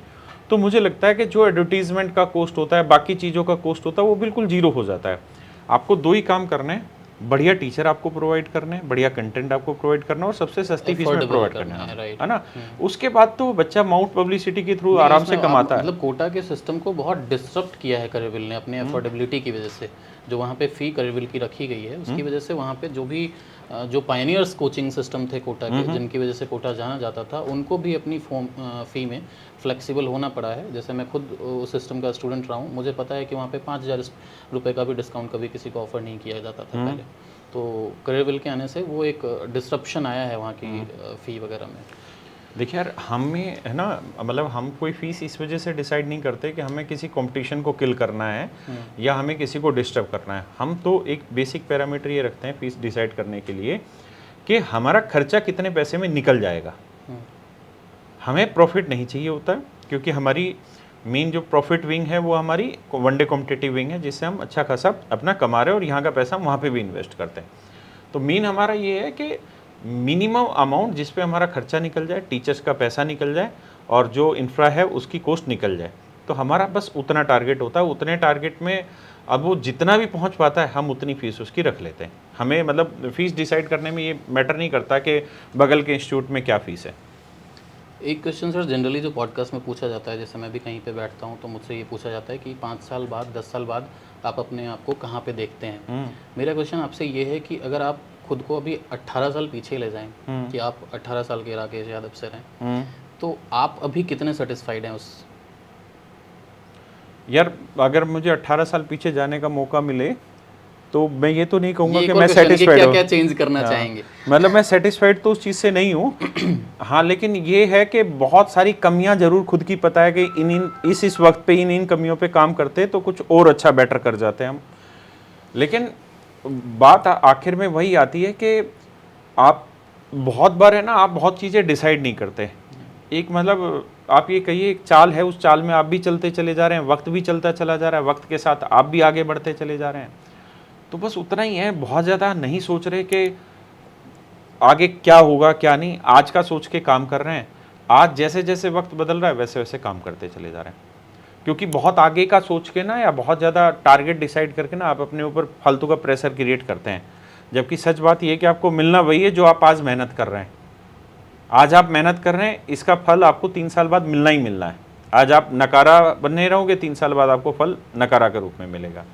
तो मुझे लगता है कि जो एडवर्टीजमेंट का कॉस्ट होता है, बाकी चीज़ों का कॉस्ट होता है, वो बिल्कुल जीरो हो जाता है। आपको दो ही काम करने हैं, बढ़िया टीचर आपको प्रोवाइड करने हैं, बढ़िया कंटेंट आपको प्रोवाइड करना है और सबसे सस्ती फीस में प्रोवाइड करना है ना। उसके बाद तो बच्चा माउंट पब्लिसिटी के थ्रू आराम से कमाता है। मतलब कोटा के सिस्टम को बहुत डिस्टर्ब किया है करियर बिल ने अपने अफोर्डेबिलिटी की वजह से। जो वहाँ पे फ़ी करियर बिल की रखी गई है उसकी वजह से वहाँ पे जो पायनियर्स कोचिंग सिस्टम थे कोटा के, जिनकी वजह से कोटा जाना जाता था, उनको भी अपनी फ़ी में फ्लेक्सिबल होना पड़ा है। जैसे मैं खुद उस सिस्टम का स्टूडेंट रहा हूँ, मुझे पता है कि वहाँ पे 5000 रुपये का भी डिस्काउंट कभी किसी को ऑफ़र नहीं किया जाता था पहले। तो करियर बिल के आने से वो एक डिस्ट्रप्शन आया है वहाँ की फ़ी वगैरह में। देखिए यार, हमें है ना, मतलब हम कोई फीस इस वजह से डिसाइड नहीं करते कि हमें किसी कंपटीशन को किल करना है या हमें किसी को डिस्टर्ब करना है। हम तो एक बेसिक पैरामीटर ये रखते हैं फीस डिसाइड करने के लिए कि हमारा खर्चा कितने पैसे में निकल जाएगा। हमें प्रॉफिट नहीं चाहिए होता है, क्योंकि हमारी मेन जो प्रॉफिट विंग है वो हमारी वनडे कॉम्पिटिटिव विंग है, जिससे हम अच्छा खासा अपना कमा रहे हैं और यहाँ का पैसा हम वहाँ पे भी इन्वेस्ट करते हैं। तो मेन हमारा ये है कि मिनिमम अमाउंट जिस पे हमारा खर्चा निकल जाए, टीचर्स का पैसा निकल जाए और जो इंफ्रा है उसकी कॉस्ट निकल जाए। तो हमारा बस उतना टारगेट होता है। उतने टारगेट में अब वो जितना भी पहुंच पाता है हम उतनी फीस उसकी रख लेते हैं। हमें मतलब फीस डिसाइड करने में ये मैटर नहीं करता कि बगल के इंस्टीट्यूट में क्या फ़ीस है। एक क्वेश्चन सर जनरली जो पॉडकास्ट में पूछा जाता है, जैसे मैं भी कहीं पे बैठता हूँ तो मुझसे ये पूछा जाता है कि 5 साल बाद 10 साल बाद आप अपने आप को कहाँ पे देखते हैं। मेरा क्वेश्चन आपसे ये है कि अगर आप खुद को अभी 18 साल पीछे ले जाएं कि आप 18 साल के राकेश यादव से रहें, तो आप अभी कितने सेटिस्फाइड हैं उस? यार अगर मुझे 18 साल पीछे जाने का मौका मिले तो मैं ये तो नहीं कहूँगा कि मैं सेटिस्फाइड हूँ। क्या चेंज करना चाहेंगे? मतलब मैं सेटिस्फाइड तो उस चीज़ से नहीं हूँ। हाँ, लेकिन ये है कि बहुत सारी कमियां जरूर खुद की पता है कि इस वक्त पे इन कमियों पे काम करते तो कुछ और अच्छा बेटर कर जाते हैं हम। लेकिन बात आखिर में वही आती है कि आप बहुत बार है ना, आप बहुत चीज़ें डिसाइड नहीं करते। एक मतलब आप ये कहिए एक चाल है, उस चाल में आप भी चलते चले जा रहे हैं, वक्त भी चलता चला जा रहा है, वक्त के साथ आप भी आगे बढ़ते चले जा रहे हैं। तो बस उतना ही है, बहुत ज़्यादा नहीं सोच रहे कि आगे क्या होगा क्या नहीं। आज का सोच के काम कर रहे हैं। आज जैसे जैसे वक्त बदल रहा है वैसे वैसे काम करते चले जा रहे हैं। क्योंकि बहुत आगे का सोच के ना या बहुत ज़्यादा टारगेट डिसाइड करके ना आप अपने ऊपर फालतू का प्रेशर क्रिएट करते हैं। जबकि सच बात यह है कि आपको मिलना वही है जो आप आज मेहनत कर रहे हैं। आज आप मेहनत कर रहे हैं, इसका फल आपको 3 साल बाद मिलना ही मिलना है। आज आप नकारा बने रहोगे, 3 साल बाद आपको फल नकारा के रूप में मिलेगा।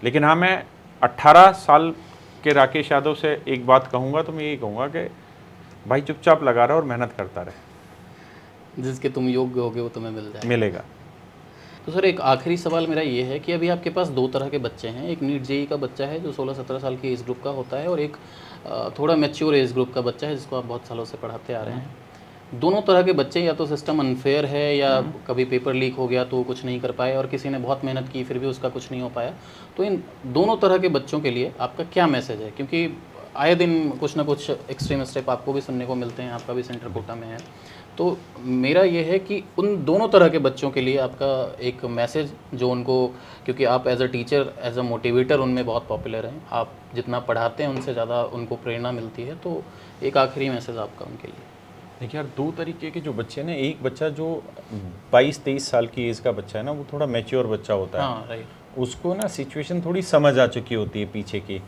लेकिन हाँ, मैं 18 साल कि राकेश यादव से एक बात कहूँगा तो मैं यही कहूँगा कि भाई चुपचाप लगा रहा और मेहनत करता रहे, जिसके तुम योग्य होगे वो तुम्हें मिल जाए। मिलेगा। तो सर एक आखिरी सवाल मेरा ये है कि अभी आपके पास दो तरह के बच्चे हैं, एक नीट जेई का बच्चा है जो 16-17 साल की एज ग्रुप का होता है, और एक थोड़ा मैच्योर एज ग्रुप का बच्चा है जिसको आप बहुत सालों से पढ़ाते आ रहे हैं। दोनों तरह के बच्चे, या तो सिस्टम अनफेयर है या कभी पेपर लीक हो गया तो वो कुछ नहीं कर पाए, और किसी ने बहुत मेहनत की फिर भी उसका कुछ नहीं हो पाया। तो इन दोनों तरह के बच्चों के लिए आपका क्या मैसेज है? क्योंकि आए दिन कुछ ना कुछ एक्सट्रीम स्टेप आपको भी सुनने को मिलते हैं, आपका भी सेंटर कोटा में है। तो मेरा ये है कि उन दोनों तरह के बच्चों के लिए आपका एक मैसेज जो उनको, क्योंकि आप as a teacher, as a motivator उनमें बहुत पॉपुलर हैं, आप जितना पढ़ाते हैं उनसे ज़्यादा उनको प्रेरणा मिलती है, तो एक आखिरी मैसेज आपका उनके लिए। देखिए यार, दो तरीके के जो बच्चे हैं, एक बच्चा जो 22-23 साल की एज का बच्चा है ना, वो थोड़ा मैच्योर बच्चा होता है। हाँ राइट। उसको ना सिचुएशन थोड़ी समझ आ चुकी होती है पीछे की,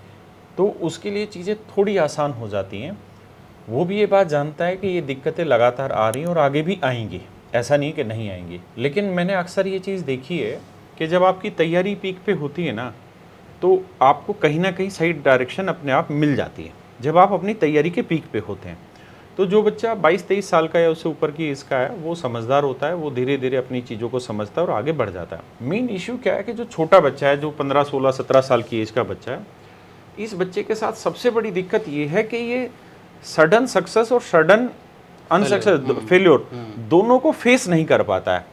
तो उसके लिए चीज़ें थोड़ी आसान हो जाती हैं। वो भी ये बात जानता है कि ये दिक्कतें लगातार आ रही हैं और आगे भी आएंगी, ऐसा नहीं कि नहीं आएंगी। लेकिन मैंने अक्सर ये चीज़ देखी है कि जब आपकी तैयारी पीक पे होती है ना, तो आपको कहीं ना कहीं सही डायरेक्शन अपने आप मिल जाती है जब आप अपनी तैयारी के पीक पे होते हैं। तो जो बच्चा 22-23 साल का या उससे ऊपर की एज का है, वो समझदार होता है, वो धीरे धीरे अपनी चीज़ों को समझता है और आगे बढ़ जाता है। मेन इशू क्या है कि जो छोटा बच्चा है, जो 15, 16, 17 साल की एज का बच्चा है, इस बच्चे के साथ सबसे बड़ी दिक्कत ये है कि ये सडन सक्सेस और सडन अनसक्सेस, फेल्योर दोनों को फेस नहीं कर पाता है।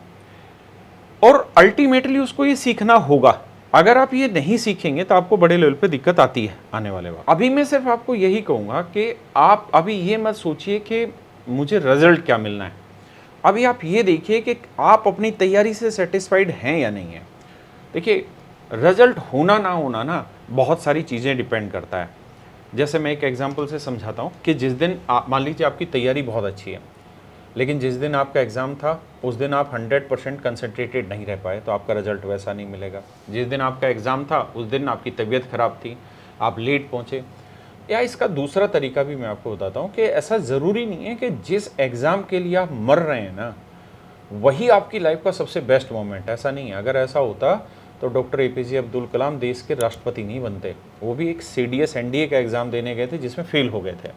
और अल्टीमेटली उसको ये सीखना होगा। अगर आप ये नहीं सीखेंगे तो आपको बड़े लेवल पे दिक्कत आती है आने वाले वक्त। अभी मैं सिर्फ आपको यही कहूँगा कि आप अभी ये मत सोचिए कि मुझे रिजल्ट क्या मिलना है। अभी आप ये देखिए कि आप अपनी तैयारी से सेटिस्फाइड हैं या नहीं है। देखिए, रिजल्ट होना ना होना ना बहुत सारी चीज़ें डिपेंड करता है। जैसे मैं एक एग्जांपल से समझाता हूँ कि जिस दिन मान लीजिए आपकी तैयारी बहुत अच्छी है, लेकिन जिस दिन आपका एग्ज़ाम था उस दिन आप 100% कंसंट्रेटेड नहीं रह पाए, तो आपका रिजल्ट वैसा नहीं मिलेगा। जिस दिन आपका एग्ज़ाम था उस दिन आपकी तबीयत ख़राब थी, आप लेट पहुँचे। या इसका दूसरा तरीका भी मैं आपको बताता हूँ कि ऐसा ज़रूरी नहीं है कि जिस एग्ज़ाम के लिए आप मर रहे हैं ना, वही आपकी लाइफ का सबसे बेस्ट मोमेंट। ऐसा नहीं है। अगर ऐसा होता तो डॉक्टर APJ अब्दुल कलाम देश के राष्ट्रपति नहीं बनते। वो भी एक CDS NDA का एग्ज़ाम देने गए थे जिसमें फेल हो गए थे।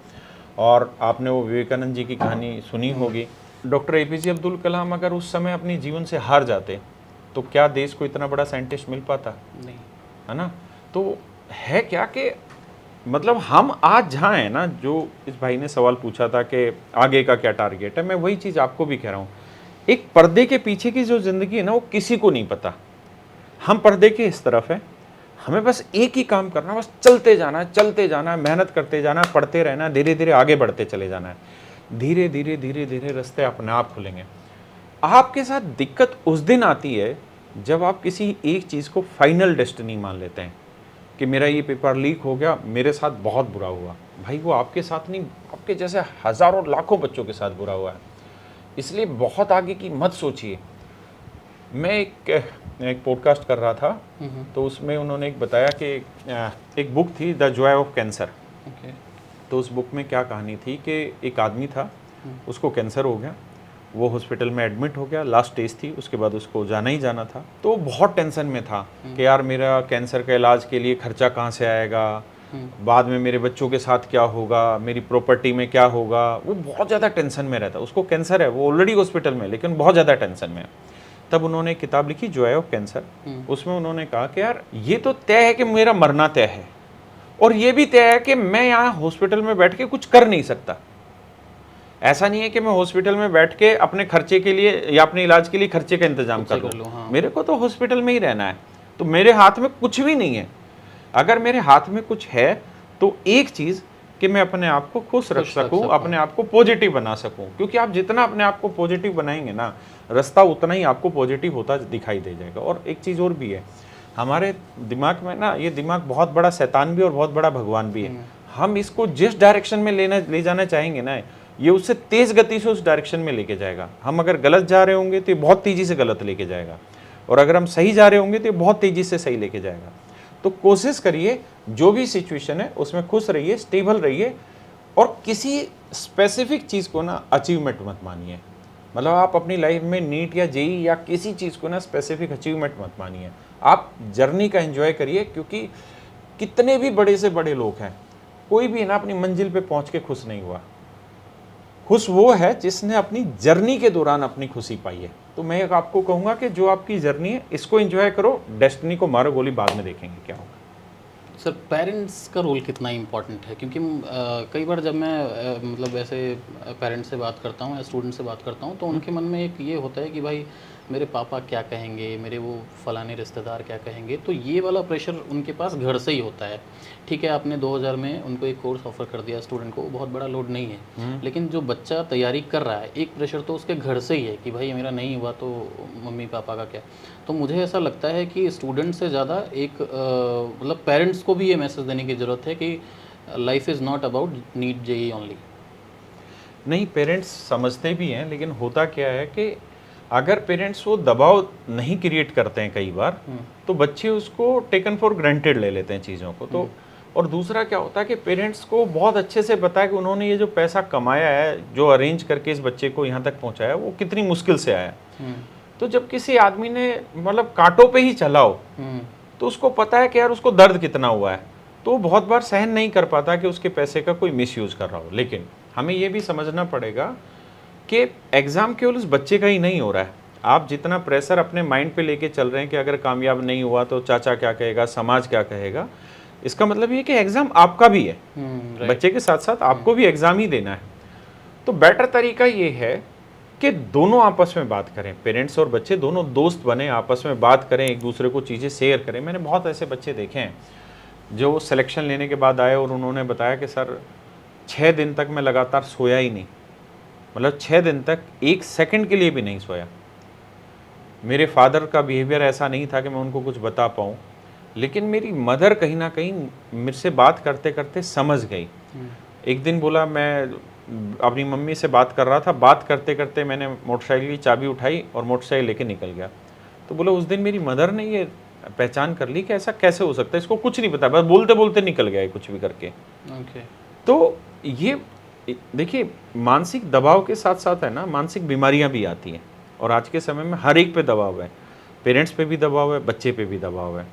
और आपने वो विवेकानंद जी की कहानी सुनी होगी। डॉक्टर APJ अब्दुल कलाम अगर उस समय अपने जीवन से हार जाते तो क्या देश को इतना बड़ा साइंटिस्ट मिल पाता? नहीं, है ना। तो है क्या कि मतलब हम आज जहाँ हैं ना, जो इस भाई ने सवाल पूछा था कि आगे का क्या टारगेट है, मैं वही चीज़ आपको भी कह रहा हूँ। एक पर्दे के पीछे की जो ज़िंदगी है ना, वो किसी को नहीं पता। हम पर्दे के इस तरफ हैं, हमें बस एक ही काम करना है, बस चलते जाना है, मेहनत करते जाना है, पढ़ते रहना है, धीरे धीरे आगे बढ़ते चले जाना है। धीरे धीरे रास्ते अपने आप खुलेंगे। आपके साथ दिक्कत उस दिन आती है जब आप किसी एक चीज़ को फाइनल डेस्टिनी मान लेते हैं कि मेरा ये पेपर लीक हो गया, मेरे साथ बहुत बुरा हुआ। भाई वो आपके साथ नहीं, आपके जैसे हज़ारों लाखों बच्चों के साथ बुरा हुआ है। इसलिए बहुत आगे की मत सोचिए। मैं एक पॉडकास्ट कर रहा था, तो उसमें उन्होंने एक बताया कि एक बुक थी द जॉय ऑफ कैंसर। तो उस बुक में क्या कहानी थी कि एक आदमी था, उसको कैंसर हो गया, वो हॉस्पिटल में एडमिट हो गया, लास्ट स्टेज थी, उसके बाद उसको जाना ही जाना था। तो बहुत टेंशन में था कि यार मेरा कैंसर का इलाज के लिए खर्चा कहाँ से आएगा, बाद में मेरे बच्चों के साथ क्या होगा, मेरी प्रॉपर्टी में क्या होगा। वो बहुत ज़्यादा टेंशन में रहता। उसको कैंसर है, वो ऑलरेडी हॉस्पिटल में, लेकिन बहुत ज़्यादा टेंशन में है। तब उन्होंने एक किताब लिखी जॉय ऑफ कैंसर। उसमें उन्होंने कहा कि यार ये तो तय है कि मेरा मरना तय है, और ये भी तय है कि मैं यहाँ हॉस्पिटल में बैठ के कुछ कर नहीं सकता। ऐसा नहीं है कि मैं हॉस्पिटल में बैठ के अपने खर्चे के लिए या अपने इलाज के लिए खर्चे का इंतजाम कर लूँ। हाँ। मेरे को तो हॉस्पिटल में ही रहना है, तो मेरे हाथ में कुछ भी नहीं है। अगर मेरे हाथ में कुछ है तो एक चीज़ कि मैं अपने आप को खुश रख सकूं, अपने आप को पॉजिटिव बना सकूं। क्योंकि आप जितना अपने आप को पॉजिटिव बनाएंगे ना, रास्ता उतना ही आपको पॉजिटिव होता दिखाई दे जाएगा। और एक चीज़ और भी है, हमारे दिमाग में ना, ये दिमाग बहुत बड़ा शैतान भी और बहुत बड़ा भगवान भी है। हम इसको जिस डायरेक्शन में ले जाना चाहेंगे ना, ये उससे तेज़ गति से उस डायरेक्शन में लेके जाएगा। हम अगर गलत जा रहे होंगे तो ये बहुत तेज़ी से गलत लेके जाएगा, और अगर हम सही जा रहे होंगे तो ये बहुत तेज़ी से सही लेके जाएगा। तो कोशिश करिए जो भी सिचुएशन है उसमें खुश रहिए, स्टेबल रहिए, और किसी स्पेसिफिक चीज़ को ना अचीवमेंट मत मानिए। मतलब आप अपनी लाइफ में नीट या जेई या किसी चीज़ को ना स्पेसिफिक अचीवमेंट मत मानिए। आप जर्नी का एंजॉय करिए, क्योंकि कितने भी बड़े से बड़े लोग हैं, कोई भी ना अपनी मंजिल पे पहुंच के खुश नहीं हुआ। खुश वो है जिसने अपनी जर्नी के दौरान अपनी खुशी पाई है। तो मैं आपको कहूंगा कि जो आपकी जर्नी है इसको एंजॉय करो, डेस्टिनी को मारो गोली, बाद में देखेंगे क्या होगा। सर पेरेंट्स का रोल कितना इम्पोर्टेंट है? क्योंकि कई बार जब मैं मतलब ऐसे पेरेंट्स से बात करता हूँ या स्टूडेंट से बात करता हूँ तो उनके मन में एक ये होता है कि भाई मेरे पापा क्या कहेंगे, मेरे वो फलाने रिश्तेदार क्या कहेंगे, तो ये वाला प्रेशर उनके पास घर से ही होता है। ठीक है, आपने 2000 में उनको एक कोर्स ऑफर कर दिया स्टूडेंट को, बहुत बड़ा लोड नहीं है, लेकिन जो बच्चा तैयारी कर रहा है एक प्रेशर तो उसके घर से ही है कि भाई मेरा नहीं हुआ तो मम्मी पापा का क्या। तो मुझे ऐसा लगता है कि स्टूडेंट से ज़्यादा एक मतलब पेरेंट्स को भी ये मैसेज देने की ज़रूरत है कि life is not about NEET JEE only. नहीं, पेरेंट्स समझते भी हैं, लेकिन होता क्या है कि अगर पेरेंट्स वो दबाव नहीं क्रिएट करते हैं कई बार, तो बच्चे उसको टेकन फॉर ग्रांटेड ले लेते हैं चीज़ों को। तो और दूसरा क्या होता है कि पेरेंट्स को बहुत अच्छे से पता है कि उन्होंने ये जो पैसा कमाया है, जो अरेंज करके इस बच्चे को यहाँ तक पहुँचाया, वो कितनी मुश्किल से आया। तो जब किसी आदमी ने मतलब कांटों पे ही चला हो, तो उसको पता है कि यार उसको दर्द कितना हुआ है, तो वो बहुत बार सहन नहीं कर पाता कि उसके पैसे का कोई मिसयूज कर रहा हो। लेकिन हमें ये भी समझना पड़ेगा कि एग्ज़ाम केवल उस बच्चे का ही नहीं हो रहा है। आप जितना प्रेशर अपने माइंड पे लेके चल रहे हैं कि अगर कामयाब नहीं हुआ तो चाचा क्या कहेगा, समाज क्या कहेगा, इसका मतलब ये कि एग्ज़ाम आपका भी है। बच्चे के साथ साथ आपको भी एग्ज़ाम ही देना है। तो बेटर तरीका ये है कि दोनों आपस में बात करें, पेरेंट्स और बच्चे दोनों दोस्त बने, आपस में बात करें, एक दूसरे को चीज़ें शेयर करें। मैंने बहुत ऐसे बच्चे देखे हैं जो सिलेक्शन लेने के बाद आए और उन्होंने बताया कि सर 6 दिन तक मैं लगातार सोया ही नहीं, मतलब 6 दिन तक 1 सेकंड के लिए भी नहीं सोया। मेरे फादर का बिहेवियर ऐसा नहीं था कि मैं उनको कुछ बता पाऊँ, लेकिन मेरी मदर कहीं ना कहीं मेरे से बात करते करते समझ गई। एक दिन बोला, मैं अपनी मम्मी से बात कर रहा था, बात करते करते मैंने मोटरसाइकिल की चाबी उठाई और मोटरसाइकिल लेके निकल गया। तो बोला उस दिन मेरी मदर ने ये पहचान कर ली कि ऐसा कैसे हो सकता है, इसको कुछ नहीं पता, बस बोलते बोलते निकल गया कुछ भी करके। तो ये देखिए, मानसिक दबाव के साथ साथ है ना, मानसिक बीमारियां भी आती हैं, और आज के समय में हर एक पे दबाव है। पेरेंट्स पे भी दबाव है, बच्चे पे भी दबाव है।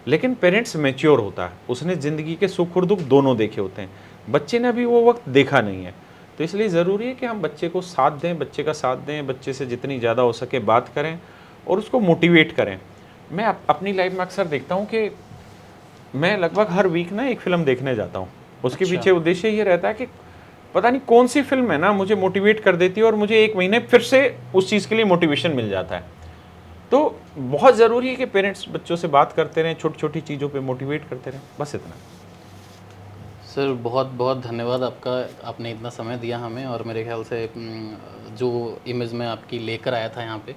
लेकिन पेरेंट्स मैच्योर होता है, उसने ज़िंदगी के सुख और दुख दोनों देखे होते हैं, बच्चे ने अभी वो वक्त देखा नहीं है। तो इसलिए ज़रूरी है कि हम बच्चे को साथ दें, बच्चे का साथ दें, बच्चे से जितनी ज़्यादा हो सके बात करें और उसको मोटिवेट करें। मैं अपनी लाइफ में अक्सर देखता हूँ कि मैं लगभग हर वीक ना एक फ़िल्म देखने जाता हूँ। उसके पीछे उद्देश्य ये रहता है कि पता नहीं कौन सी फिल्म है ना, मुझे मोटिवेट कर देती है और मुझे 1 महीने फिर से उस चीज़ के लिए मोटिवेशन मिल जाता है। तो बहुत ज़रूरी है कि पेरेंट्स बच्चों से बात करते रहें, छोटी छोटी चीज़ों पे मोटिवेट करते रहें, बस इतना। सर बहुत बहुत धन्यवाद आपका, आपने इतना समय दिया हमें। और मेरे ख्याल से जो इमेज में आपकी लेकर आया था यहाँ पे,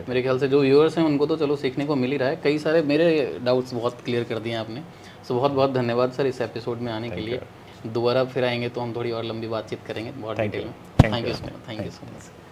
मेरे ख्याल से जो व्यूअर्स हैं उनको तो चलो सीखने को मिल ही रहा है, कई सारे मेरे डाउट्स बहुत क्लियर कर दिए आपने। सो बहुत बहुत धन्यवाद सर इस एपिसोड में आने के लिए। दोबारा फिर आएंगे तो हम थोड़ी और लंबी बातचीत करेंगे बहुत डिटेल में। Thank you so much.